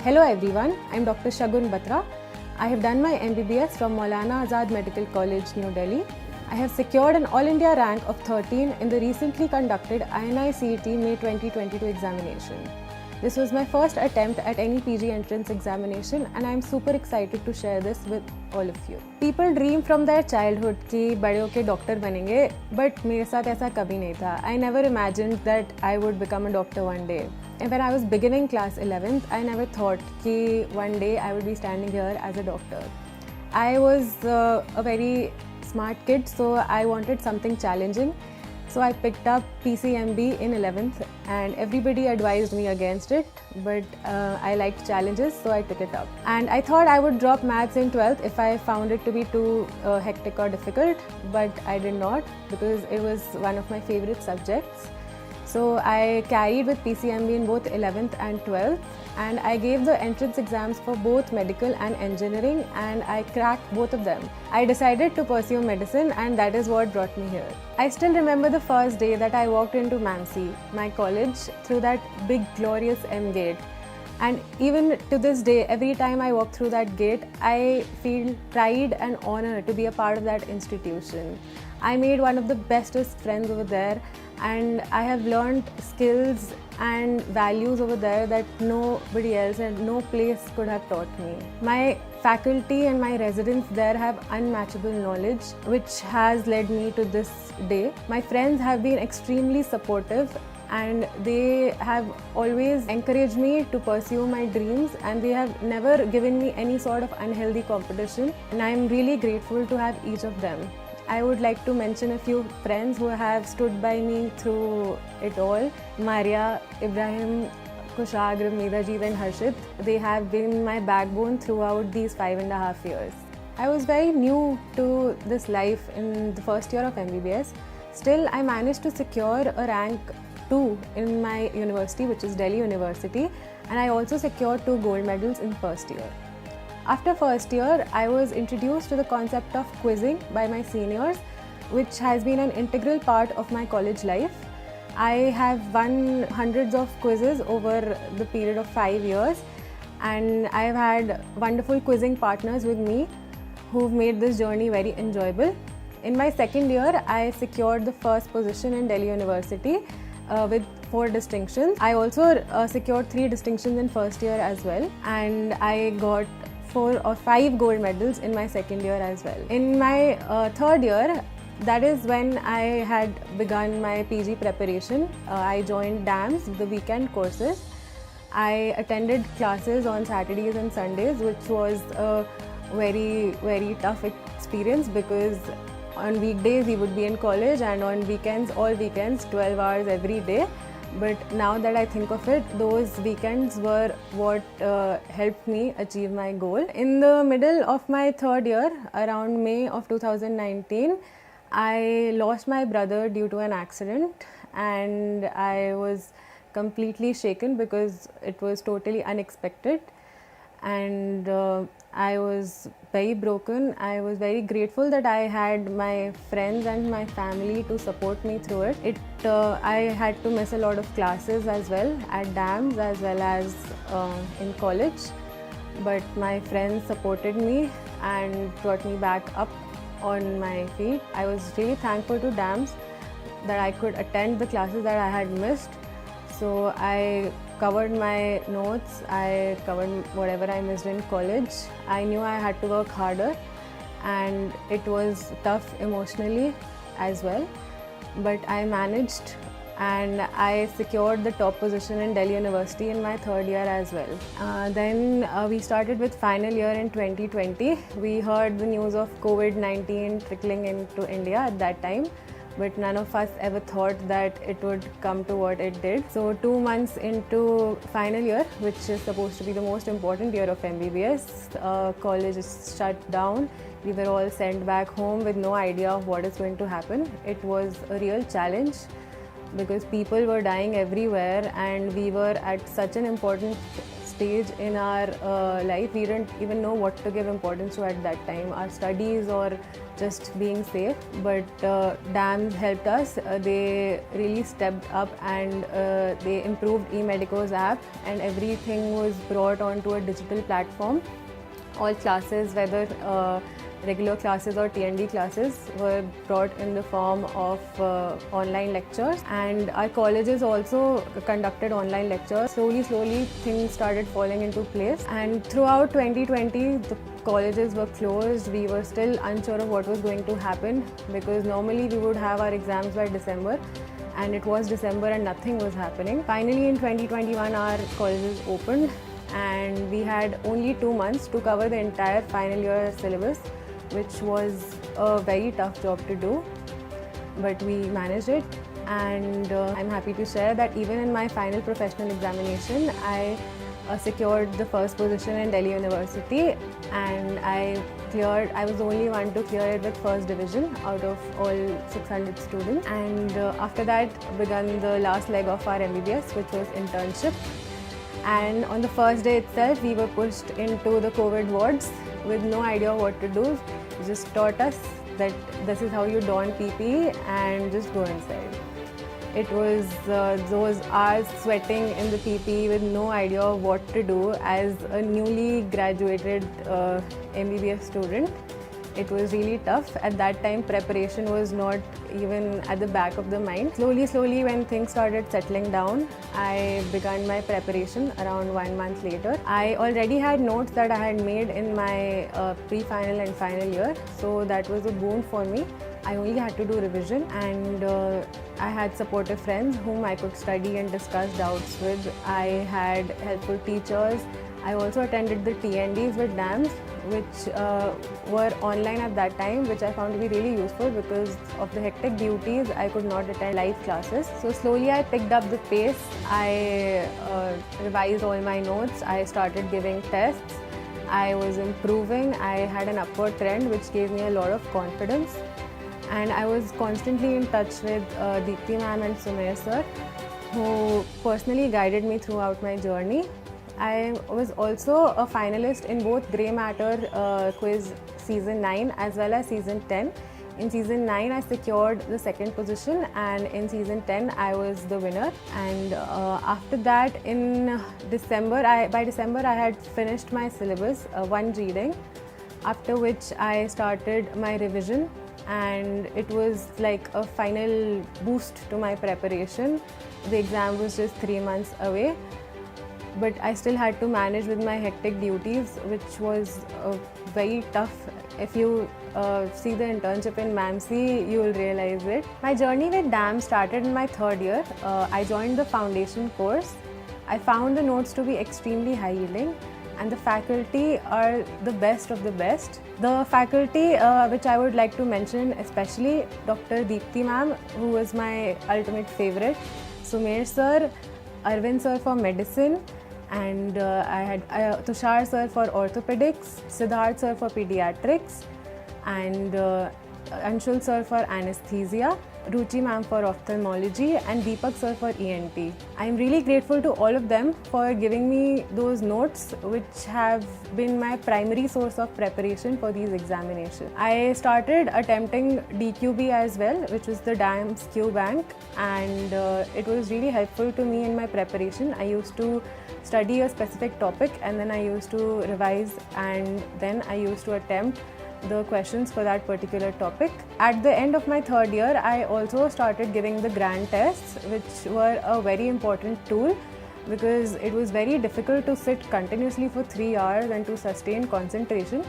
Hello everyone, I am Dr. Shagun Batra. I have done my MBBS from Maulana Azad Medical College, New Delhi. I have secured an All India rank of 13 in the recently conducted INI-CET May 2022 examination. This was my first attempt at any PG entrance examination and I am super excited to share this with all of you. People dream from their childhood कि बड़े होके doctor बनेंगे, but मेरे साथ ऐसा कभी नहीं था. I never imagined that I would become a doctor one day. And when I was beginning class 11th, I never thought that one day I would be standing here as a doctor. I was a very smart kid, so I wanted something challenging. So I picked up PCMB in 11th and everybody advised me against it, but I liked challenges, so I took it up. And I thought I would drop maths in 12th if I found it to be too hectic or difficult, but I did not because it was one of my favorite subjects. So I carried with PCMB in both 11th and 12th and I gave the entrance exams for both medical and engineering and I cracked both of them. I decided to pursue medicine and that is what brought me here. I still remember the first day that I walked into Mbbs, my college, through that big glorious M gate. And even to this day, every time I walk through that gate, I feel pride and honor to be a part of that institution. I made one of the bestest friends over there and I have learned skills and values over there that nobody else and no place could have taught me. My faculty and my residents there have unmatchable knowledge which has led me to this day. My friends have been extremely supportive and they have always encouraged me to pursue my dreams and they have never given me any sort of unhealthy competition and I am really grateful to have each of them. I would like to mention a few friends who have stood by me through it all. Maria, Ibrahim, Kushagra, Medajit and Harshit. They have been my backbone throughout these 5.5 years. I was very new to this life in the first year of MBBS. Still, I managed to secure a rank 2 in my university, which is Delhi University, and I also secured 2 gold medals in first year. After first year, I was introduced to the concept of quizzing by my seniors, which has been an integral part of my college life. I have won hundreds of quizzes over the period of 5 years and I have had wonderful quizzing partners with me who've made this journey very enjoyable. In my second year, I secured the first position in Delhi University with 4 distinctions. I also secured 3 distinctions in first year as well and I got 4 or 5 gold medals in my second year as well. In my third year, that is when I had begun my PG preparation. I joined DAMS, the weekend courses. I attended classes on Saturdays and Sundays, which was a very, very tough experience because on weekdays we would be in college and on weekends, all weekends, 12 hours every day. But now that I think of it, those weekends were what helped me achieve my goal. In the middle of my third year, around May of 2019, I lost my brother due to an accident and I was completely shaken because it was totally unexpected and I was very broken. I was very grateful that I had my friends and my family to support me through it. I had to miss a lot of classes as well at DAMS as well as in college, but my friends supported me and brought me back up on my feet. I was really thankful to DAMS that I could attend the classes that I had missed. So I covered my notes, I covered whatever I missed in college. I knew I had to work harder and it was tough emotionally as well, but I managed and I secured the top position in Delhi University in my third year as well. Then we started with final year in 2020. We heard the news of COVID-19 trickling into India at that time, but none of us ever thought that it would come to what it did. So 2 months into final year, which is supposed to be the most important year of MBBS, college is shut down. We were all sent back home with no idea of what is going to happen. It was a real challenge because people were dying everywhere and we were at such an important stage in our life. We didn't even know what to give importance to at that time, our studies or just being safe. But DAMS helped us. They really stepped up and they improved eMedico's app, and everything was brought onto a digital platform. All classes, whether regular classes or TND classes, were brought in the form of online lectures, and our colleges also conducted online lectures. Slowly things started falling into place, and throughout 2020 the colleges were closed. We were still unsure of what was going to happen, because normally we would have our exams by December, and it was December and nothing was happening. Finally in 2021 our colleges opened, and we had only 2 months to cover the entire final year syllabus, which was a very tough job to do, but we managed it. And I'm happy to share that even in my final professional examination, I secured the first position in Delhi University, and I was the only one to clear it with first division out of all 600 students. And after that began the last leg of our MBBS, which was internship. And on the first day itself, we were pushed into the COVID wards with no idea what to do. They just taught us that this is how you don PPE and just go inside. It was those hours sweating in the PPE with no idea what to do as a newly graduated MBBS student. It was really tough. At that time, preparation was not even at the back of the mind. Slowly, when things started settling down, I began my preparation around 1 month later. I already had notes that I had made in my pre-final and final year, so that was a boon for me. I only had to do revision, and I had supportive friends whom I could study and discuss doubts with. I had helpful teachers. I also attended the TNDs with DAMS, which were online at that time, which I found to be really useful because of the hectic duties. I could not attend live classes. So slowly I picked up the pace. I revised all my notes. I started giving tests. I was improving. I had an upward trend, which gave me a lot of confidence. And I was constantly in touch with Deepti ma'am and Sunil sir, who personally guided me throughout my journey. I was also a finalist in both Grey Matter quiz season 9 as well as season 10. In season 9 I secured the second position, and in season 10 I was the winner. And after that, in December, by December I had finished my syllabus, one reading, after which I started my revision, and it was like a final boost to my preparation. The exam was just 3 months away, but I still had to manage with my hectic duties, which was very tough. If you see the internship in MMC, you will realize it. My journey with DAM started in my 3rd year. I joined the foundation course. I found the notes to be extremely high yielding, and the faculty are the best of the best. The faculty which I would like to mention, especially Dr. Deepti ma'am, who was my ultimate favorite, Sumer sir, Arvind sir for medicine, and I had Tushar sir for orthopedics, Siddharth sir for pediatrics, and Anshul sir for anesthesia, Ruchi ma'am for ophthalmology, and Deepak sir for ENT. I am really grateful to all of them for giving me those notes, which have been my primary source of preparation for these examinations. I started attempting DQB as well, which was the DAMS Q Bank, and it was really helpful to me in my preparation. I used to study a specific topic, and then I used to revise, and then I used to attempt the questions for that particular topic. At the end of my 3rd year, I also started giving the grand tests, which were a very important tool because it was very difficult to sit continuously for 3 hours and to sustain concentration.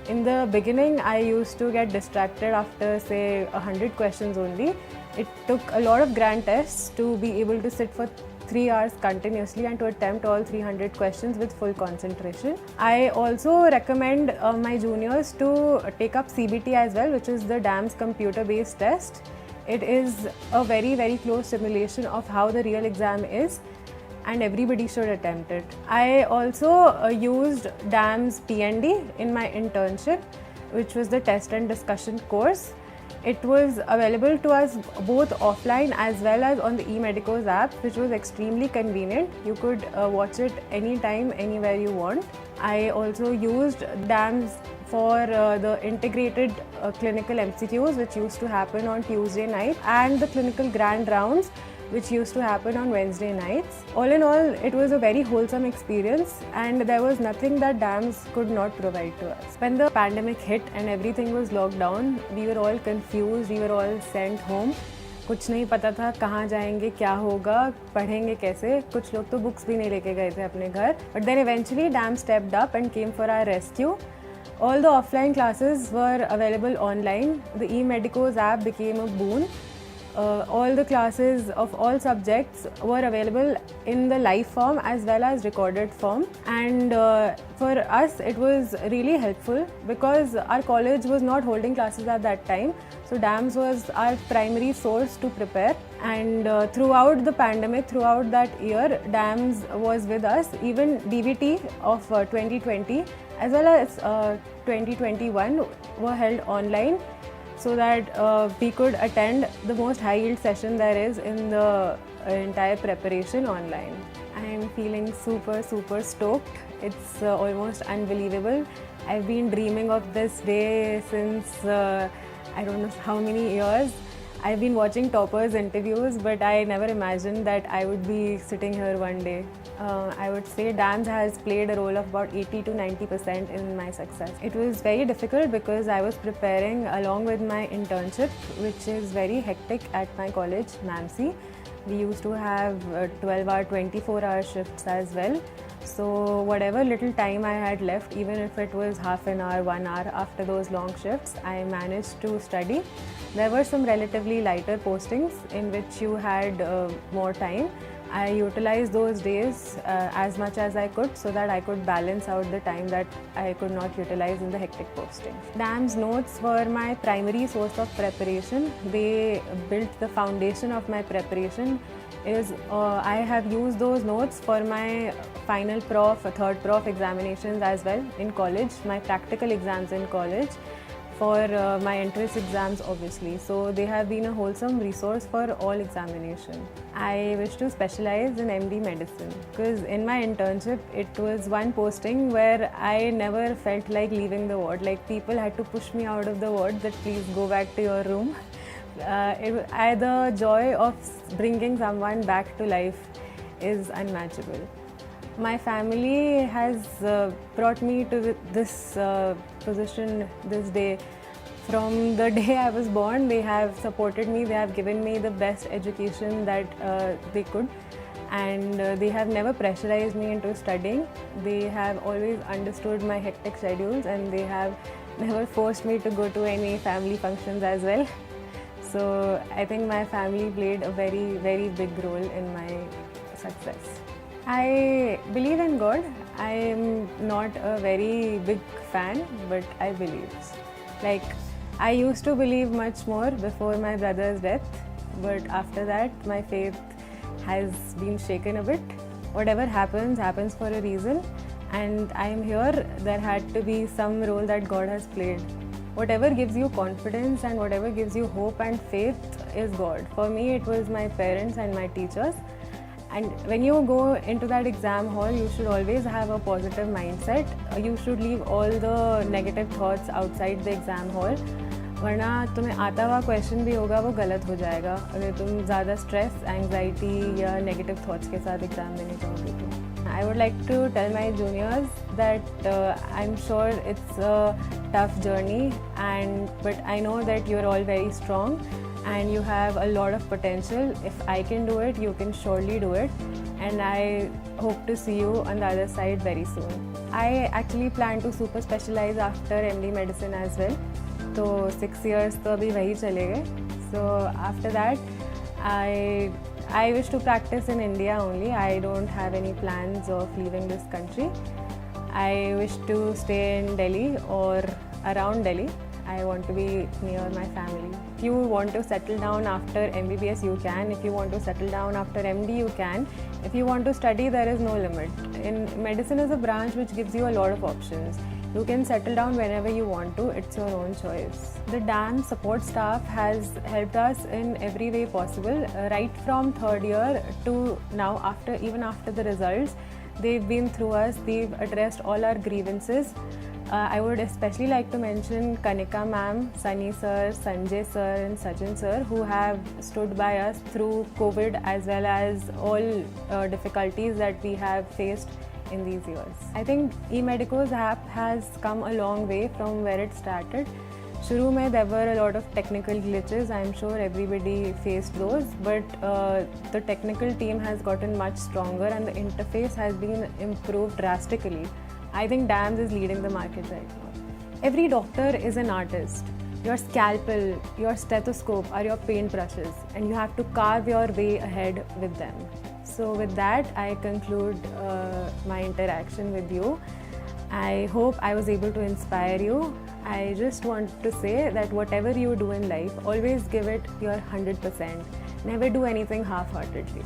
In the beginning, I used to get distracted after, say, 100 questions only. It took a lot of grand tests to be able to sit for 3 hours continuously and to attempt all 300 questions with full concentration. I also recommend my juniors to take up CBT as well, which is the DAMS computer-based test. It is a very, very close simulation of how the real exam is, and everybody should attempt it. I also used DAMS PND in my internship, which was the test and discussion course. It was available to us both offline as well as on the eMedicos app, which was extremely convenient. You could watch it anytime, anywhere you want. I also used DAMS for the integrated clinical MCQs, which used to happen on Tuesday night, and the clinical grand rounds, which used to happen on Wednesday nights. All in all, it was a very wholesome experience, and there was nothing that DAMS could not provide to us. When the pandemic hit and everything was locked down, we were all confused, we were all sent home. कुछ नहीं पता था कहाँ जाएंगे, क्या होगा, पढ़ेंगे कैसे. कुछ लोग तो बुक्स भी नहीं लेके गए थे अपने घर. But then eventually DAM stepped up and came for our rescue. All the offline classes were available online. The eMedicos app became a boon. All the classes of all subjects were available in the live form as well as recorded form, and for us it was really helpful because our college was not holding classes at that time, so DAMS was our primary source to prepare. And throughout the pandemic, throughout that year, DAMS was with us. Even DVT of 2020 as well as 2021 were held online, so that we could attend the most high yield session there is in the entire preparation online. I am feeling super stoked. It's almost unbelievable. I've been dreaming of this day since I don't know how many years. I've been watching Topper's interviews, but I never imagined that I would be sitting here one day. I would say DAMS has played a role of about 80 to 90% in my success. It was very difficult because I was preparing along with my internship, which is very hectic at my college, Mbbs. We used to have 12-hour, 24-hour shifts as well. So whatever little time I had left, even if it was half an hour, 1 hour after those long shifts, I managed to study. There were some relatively lighter postings in which you had more time. I utilized those days as much as I could so that I could balance out the time that I could not utilize in the hectic postings. DAMS notes were my primary source of preparation. They built the foundation of my preparation. I have used those notes for my final prof, third prof examinations as well in college, my practical exams in college, for my entrance exams obviously. So they have been a wholesome resource for all examination. I wish to specialize in MD medicine because in my internship it was one posting where I never felt like leaving the ward. Like people had to push me out of the ward that please go back to your room. The joy of bringing someone back to life is unmatchable. My family has brought me to this position this day. From the day I was born, they have supported me, they have given me the best education that they could, and they have never pressurized me into studying. They have always understood my hectic schedules and they have never forced me to go to any family functions as well. So I think my family played a very big role in my success. I believe in God. I am not a very big fan, but I believe. Like, I used to believe much more before my brother's death, but after that my faith has been shaken a bit. Whatever happens, happens for a reason, and I am here. There had to be some role that God has played. Whatever gives you confidence and whatever gives you hope and faith is God. For me, it was my parents and my teachers. And when you go into that exam hall, you should always have a positive mindset. You should leave all the negative thoughts outside the exam hall. वरना तुम्हें आता हुआ question भी होगा वो गलत हो जाएगा अगर तुम ज़्यादा स्ट्रेस, एंग्जाइटी या नेगेटिव थॉट्स के साथ एग्जाम देने जाओगे तो. I would like to tell my juniors that I'm sure it's a tough journey, but I know that you're all very strong and you have a lot of potential. If I can do it, you can surely do it, and I hope to see you on the other side very soon. I actually plan to super specialize after MD medicine as well. So 6 years तो अभी वही चले गए. So after that, I wish to practice in India only. I don't have any plans of leaving this country. I wish to stay in Delhi or around Delhi. I want to be near my family. If you want to settle down after MBBS, you can. If you want to settle down after MD, you can. If you want to study, there is no limit. Medicine is a branch which gives you a lot of options. You can settle down whenever you want to, it's your own choice. The DAM support staff has helped us in every way possible, right from third year to now, even after the results. They've been through us, they've addressed all our grievances. I would especially like to mention Kanika ma'am, Sunny sir, Sanjay sir and Sachin sir, who have stood by us through COVID as well as all difficulties that we have faced in these years. I think eMedico's app has come a long way from where it started. Shuru mein there were a lot of technical glitches. I'm sure everybody faced those, but the technical team has gotten much stronger and the interface has been improved drastically. I think DAMS is leading the market right now. Every doctor is an artist. Your scalpel, your stethoscope are your paintbrushes, and you have to carve your way ahead with them. So with that, I conclude my interaction with you. I hope I was able to inspire you. I just want to say that whatever you do in life, always give it your 100%. Never do anything half-heartedly.